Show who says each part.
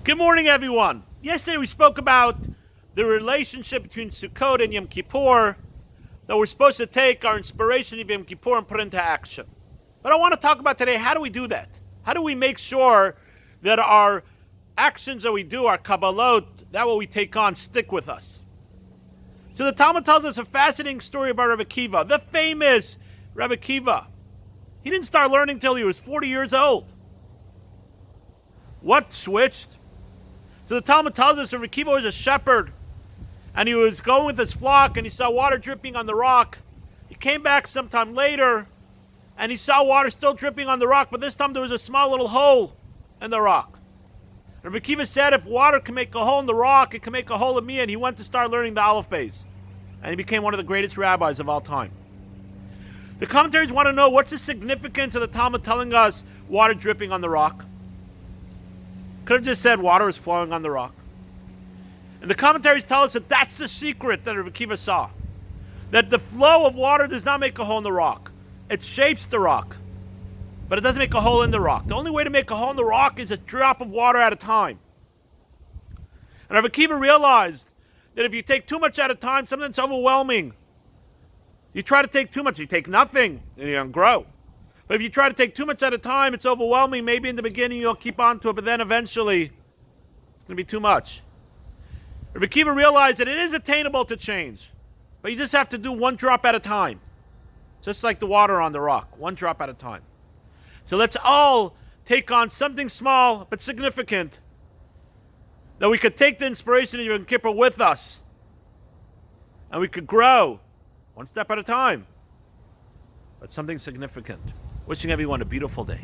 Speaker 1: Good morning, everyone. Yesterday we spoke about the relationship between Sukkot and Yom Kippur, that we're supposed to take our inspiration of Yom Kippur and put into action. But I want to talk about today, how do we do that? How do we make sure that our actions that we do, our kabbalot, that what we take on, stick with us? So the Talmud tells us a fascinating story about Rabbi Akiva, the famous Rabbi Akiva. He didn't start learning till he was 40 years old. What switched? So the Talmud tells us that Rabbi Akiva was a shepherd, and he was going with his flock, and he saw water dripping on the rock. He came back sometime later, and he saw water still dripping on the rock, but this time there was a small little hole in the rock. Rabbi Akiva said, if water can make a hole in the rock, it can make a hole in me, and he went to start learning the Aleph Beis. And he became one of the greatest rabbis of all time. The commentaries want to know, what's the significance of the Talmud telling us water dripping on the rock? Could have just said water is flowing on the rock. And the commentaries tell us that that's the secret that Rabbi Akiva saw. That the flow of water does not make a hole in the rock. It shapes the rock, but it doesn't make a hole in the rock. The only way to make a hole in the rock is a drop of water at a time. And Rabbi Akiva realized that if you take too much at a time, something that's overwhelming. You try to take too much, you take nothing, and you don't grow. But if you try to take too much at a time, it's overwhelming. Maybe in the beginning you'll keep on to it, but then eventually it's going to be too much. Rabbi Akiva realized that it is attainable to change, but you just have to do one drop at a time. Just like the water on the rock, one drop at a time. So let's all take on something small but significant, that we could take the inspiration of Yom Kippur with us, and we could grow one step at a time, but something significant. Wishing everyone a beautiful day.